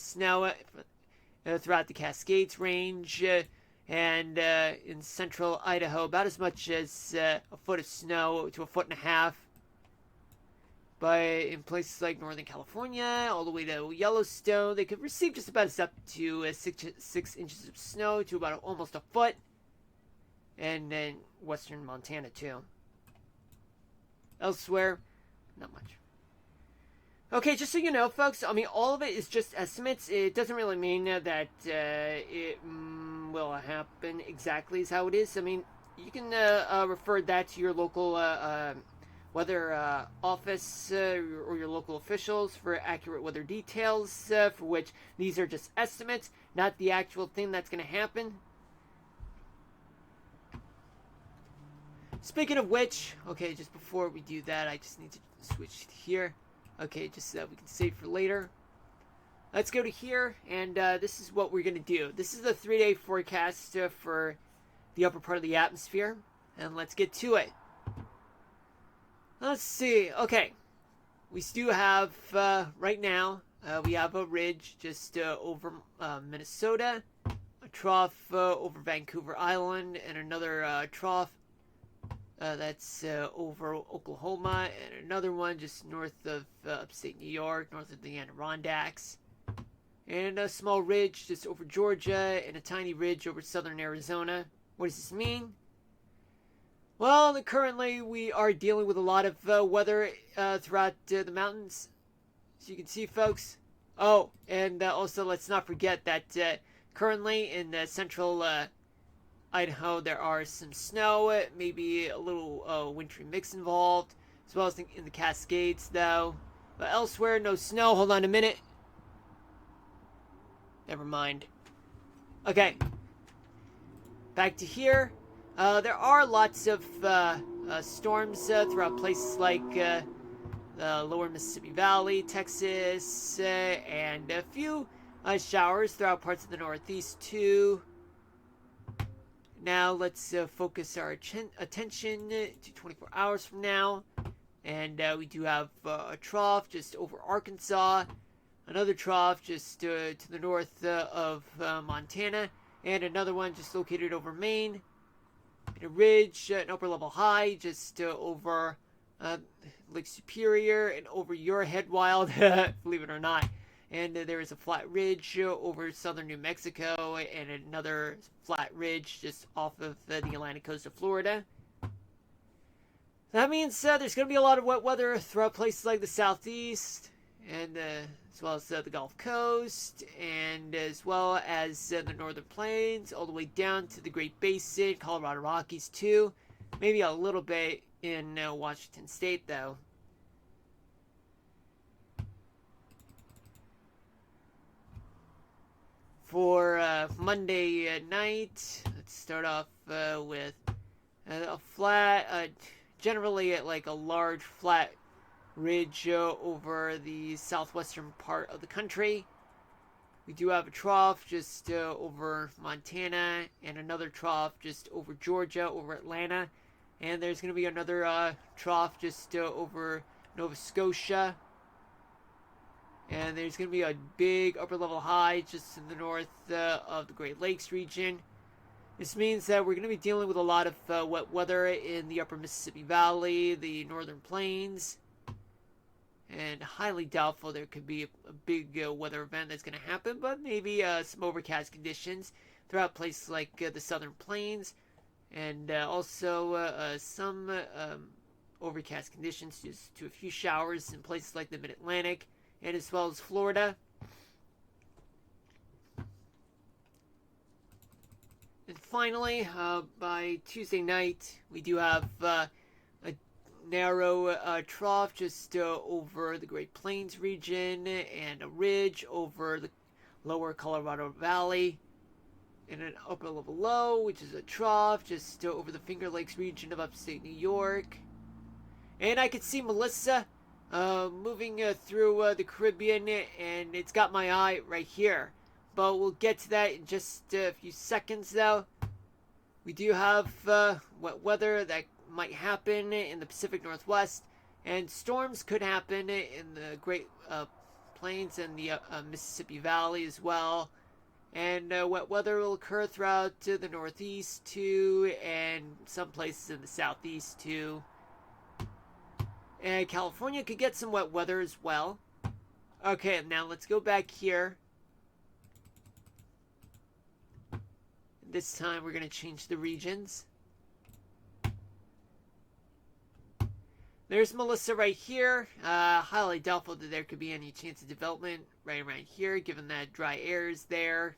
snow throughout the Cascades Range, and in central Idaho, about as much as a foot of snow to a foot and a half. But in places like Northern California, all the way to Yellowstone, they could receive just about up to 6 inches of snow to about almost a foot. And then western Montana, too. Elsewhere, not much. Okay, just so you know, folks, I mean, all of it is just estimates. It doesn't really mean that it will happen exactly as how it is. I mean, you can refer that to your local weather office or your local officials for accurate weather details, for which these are just estimates, not the actual thing that's going to happen. Speaking of which, okay, just before we do that, I just need to switch to here. Okay, just so that we can save for later. Let's go to here, and this is what we're going to do. This is the 3-day forecast for the upper part of the atmosphere, and let's get to it. Let's see. Okay, we do have, right now, we have a ridge just over Minnesota, a trough over Vancouver Island, and another trough that's over Oklahoma, and another one just north of upstate New York, north of the Adirondacks, and a small ridge just over Georgia, and a tiny ridge over southern Arizona. What does this mean? Well, currently we are dealing with a lot of weather throughout the mountains, as you can see, folks. Oh, and also let's not forget that currently in central Idaho, there are some snow, maybe a little wintry mix involved, as well as in the Cascades, though. But elsewhere, no snow. Hold on a minute. Never mind. Okay. Back to here. There are lots of storms throughout places like the lower Mississippi Valley, Texas, and a few showers throughout parts of the Northeast, too. Now let's focus our attention to 24 hours from now. And we do have a trough just over Arkansas, another trough just to the north of Montana, and another one just located over Maine. And a ridge, an upper level high just over Lake Superior and over your head wild, believe it or not. And there is a flat ridge over southern New Mexico, and another flat ridge just off of the Atlantic coast of Florida. That means there's going to be a lot of wet weather throughout places like the Southeast, and as well as the Gulf Coast, and as well as the Northern Plains, all the way down to the Great Basin, Colorado Rockies too. Maybe a little bit in Washington State, though. For Monday night, let's start off with a flat, generally like a large flat ridge over the southwestern part of the country. We do have a trough just over Montana, and another trough just over Georgia, over Atlanta. And there's going to be another trough just over Nova Scotia. And there's going to be a big upper level high just in the north of the Great Lakes region. This means that we're going to be dealing with a lot of wet weather in the upper Mississippi Valley, the northern plains. And highly doubtful there could be a big weather event that's going to happen, but maybe some overcast conditions throughout places like the southern plains. And also some overcast conditions just to a few showers in places like the mid-Atlantic, and as well as Florida. And finally, by Tuesday night, we do have a narrow trough just over the Great Plains region, and a ridge over the lower Colorado Valley, and an upper level low, which is a trough just over the Finger Lakes region of upstate New York. And I can see Melissa moving through the Caribbean, and it's got my eye right here. But we'll get to that in just a few seconds, though. We do have wet weather that might happen in the Pacific Northwest, and storms could happen in the Great Plains and the Mississippi Valley as well. And wet weather will occur throughout the Northeast too, and some places in the Southeast too. And California could get some wet weather as well. Okay, now let's go back here. This time we're going to change the regions. There's Melissa right here. Highly doubtful that there could be any chance of development right around here, given that dry air is there.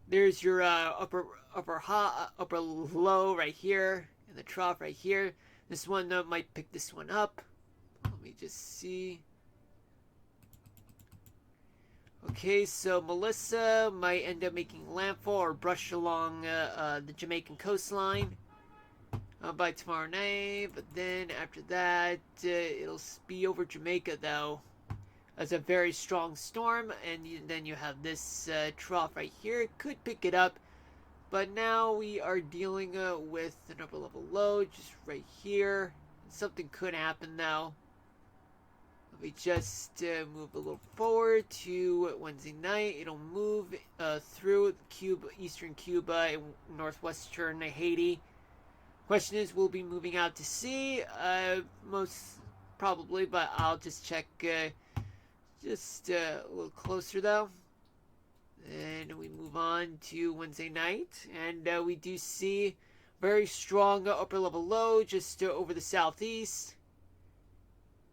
There's your upper low right here, and the trough right here. This one might pick this one up. Let me just see. Okay, so Melissa might end up making landfall or brush along the Jamaican coastline by tomorrow night, but then after that, it'll be over Jamaica, though, as a very strong storm, and then you have this trough right here. It could pick it up, but now we are dealing with an upper level low just right here. Something could happen, though. Let me just move a little forward to Wednesday night. It'll move through Cuba, eastern Cuba and northwestern Haiti. Question is, we'll be moving out to sea, most probably, but I'll just check just a little closer, though. And we move on to Wednesday night, and we do see very strong upper level low just over the southeast.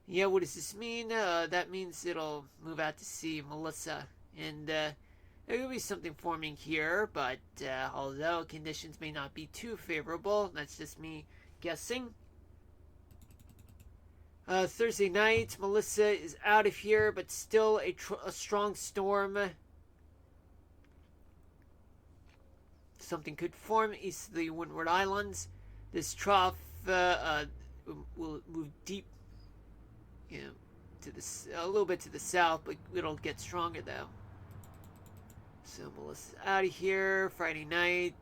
Yeah, what does this mean? That means it'll move out to sea, Melissa. And there will be something forming here, but although conditions may not be too favorable, that's just me guessing. Thursday night, Melissa is out of here, but still a strong storm. Something could form east of the Windward Islands. This trough will move deep, to a little bit to the south, but it'll get stronger though. So Melissa's out of here. Friday night,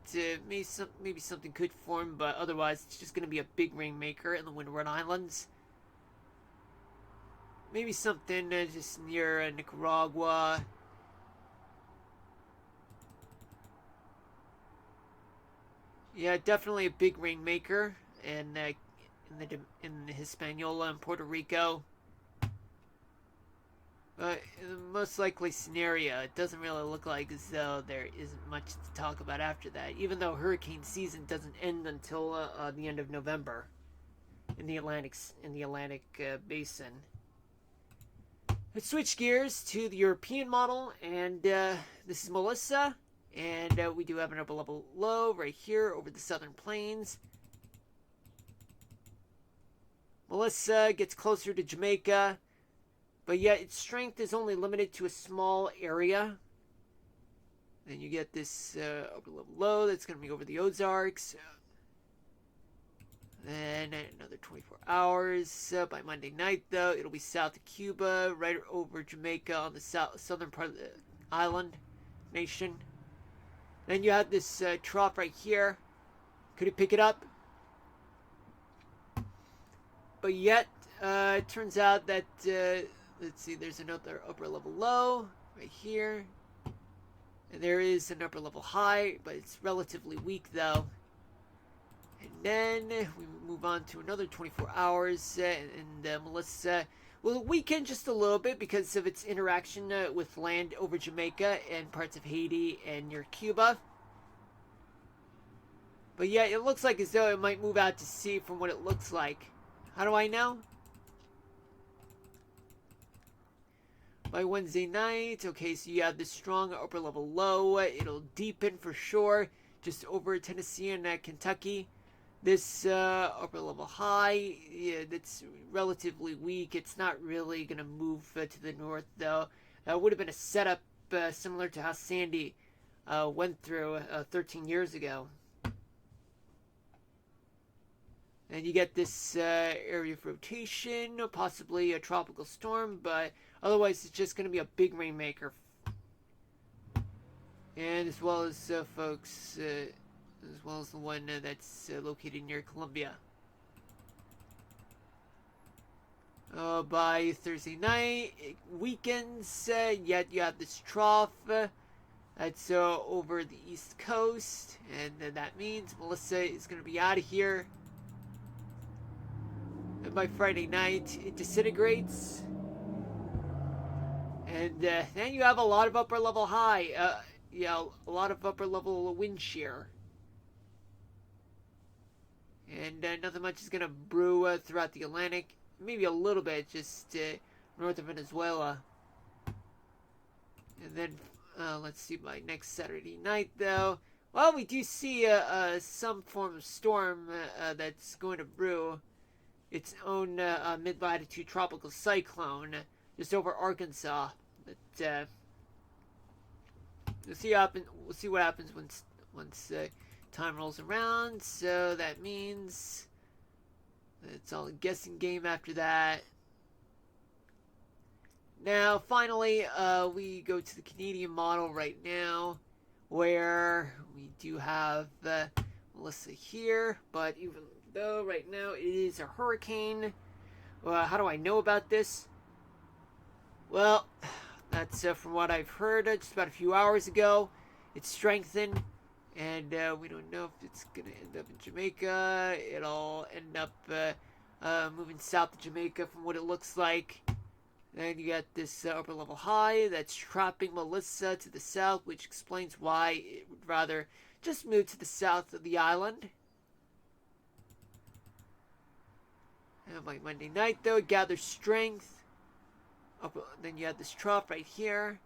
maybe something could form, but otherwise it's just going to be a big rainmaker in the Windward Islands. Maybe something just near Nicaragua. Yeah, definitely a big rainmaker in Hispaniola and Puerto Rico. But in the most likely scenario, it doesn't really look like as though there isn't much to talk about after that, even though hurricane season doesn't end until the end of November in the Atlantic basin. Let's switch gears to the European model, and this is Melissa, and we do have an upper level low right here over the southern plains. Melissa gets closer to Jamaica, but yet its strength is only limited to a small area. Then you get this upper level low that's going to be over the Ozarks. Then another 24 hours. By Monday night, though, it'll be south of Cuba, right over Jamaica on the southern part of the island nation. Then you have this trough right here. Could it pick it up? But yet, it turns out that, let's see, there's another upper level low right here. And there is an upper level high, but it's relatively weak, though. And then we move on to another 24 hours, and Melissa will weaken just a little bit because of its interaction with land over Jamaica and parts of Haiti and near Cuba. But yeah, it looks like as though it might move out to sea from what it looks like. How do I know? By Wednesday night, okay, so you have this strong upper level low. It'll deepen for sure, just over Tennessee and Kentucky. This upper level high, yeah, that's relatively weak. It's not really going to move to the north, though. It would have been a setup similar to how Sandy went through 13 years ago. And you get this area of rotation, possibly a tropical storm, but otherwise it's just going to be a big rainmaker. And as well as, folks, as well as the one that's located near Colombia. By Thursday night, it weakens. Yet you have this trough that's over the east coast, and then that means Melissa is going to be out of here. And by Friday night, it disintegrates, and then you have a lot of upper level high. A lot of upper level wind shear. And nothing much is going to brew throughout the Atlantic. Maybe a little bit just north of Venezuela. And then, let's see, by next Saturday night, though. Well, we do see some form of storm that's going to brew its own mid-latitude tropical cyclone just over Arkansas. But we'll see what happens once time rolls around. So that means it's all a guessing game after that. Now, finally, we go to the Canadian model right now, where we do have Melissa here, but even though right now it is a hurricane, how do I know about this? Well, that's from what I've heard just about a few hours ago. It's strengthened, and we don't know if it's going to end up in Jamaica. It'll end up moving south to Jamaica from what it looks like. Then you got this upper level high that's trapping Melissa to the south, which explains why it would rather just move to the south of the island. And by Monday night, though, it gathers strength. Then you have this trough right here.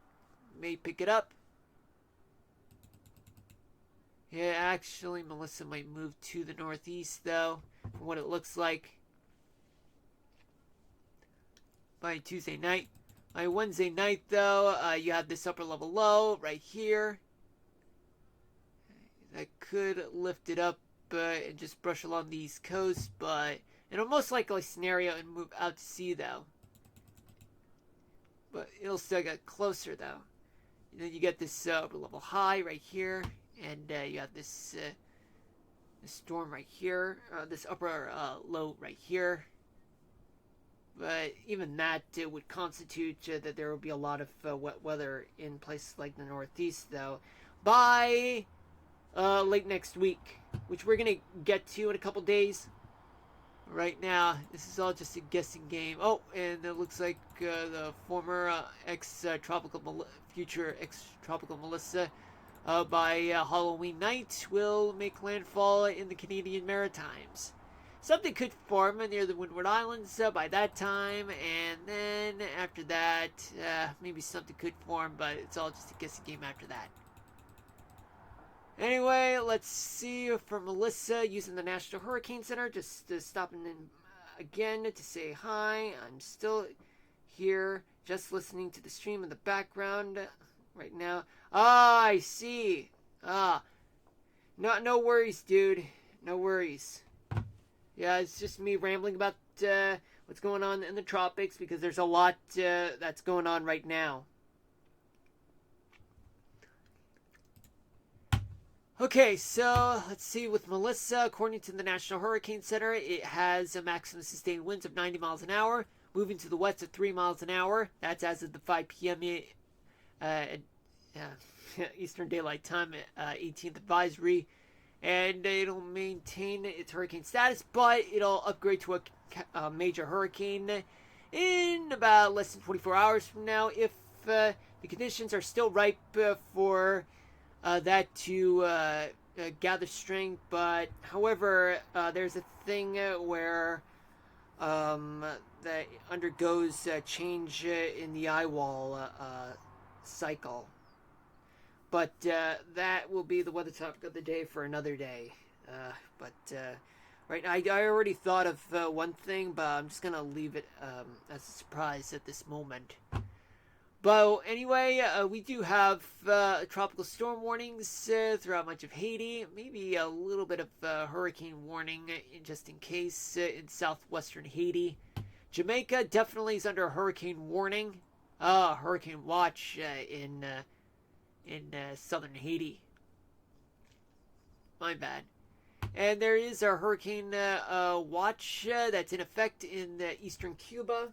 May pick it up. Yeah, actually, Melissa might move to the northeast, though, from what it looks like. By Tuesday night. By Wednesday night, though, you have this upper level low right here. That could lift it up and just brush along the east coast, but in a most likely scenario and move out to sea, though. But it'll still get closer, though. And then you get this upper level high right here, and you have this storm right here, this upper low right here. But even that would constitute that there will be a lot of wet weather in places like the Northeast, though, by late next week, which we're going to get to in a couple days. Right now, this is all just a guessing game. Oh, and it looks like the former future ex-tropical Melissa by Halloween night will make landfall in the Canadian Maritimes. Something could form near the Windward Islands by that time, and then after that, maybe something could form, but it's all just a guessing game after that. Anyway, let's see for Melissa using the National Hurricane Center. Just stopping in again to say hi. I'm still here, just listening to the stream in the background right now. Ah, I see. No worries, dude. No worries. Yeah, it's just me rambling about what's going on in the tropics because there's a lot that's going on right now. Okay, so let's see with Melissa. According to the National Hurricane Center, it has a maximum sustained winds of 90 miles an hour, moving to the west at 3 miles an hour. That's as of the 5 p.m. Eastern Daylight Time, 18th advisory. And it'll maintain its hurricane status, but it'll upgrade to a major hurricane in about less than 24 hours from now if the conditions are still ripe for that to gather strength. But however, there's a thing where that undergoes change in the eye wall cycle. But that will be the weather topic of the day for another day. Right now, I already thought of one thing, but I'm just going to leave it as a surprise at this moment. But anyway, we do have tropical storm warnings throughout much of Haiti. Maybe a little bit of hurricane warning just in case in southwestern Haiti. Jamaica definitely is under a hurricane warning. Hurricane watch in southern Haiti. My bad. And there is a hurricane watch that's in effect in eastern Cuba.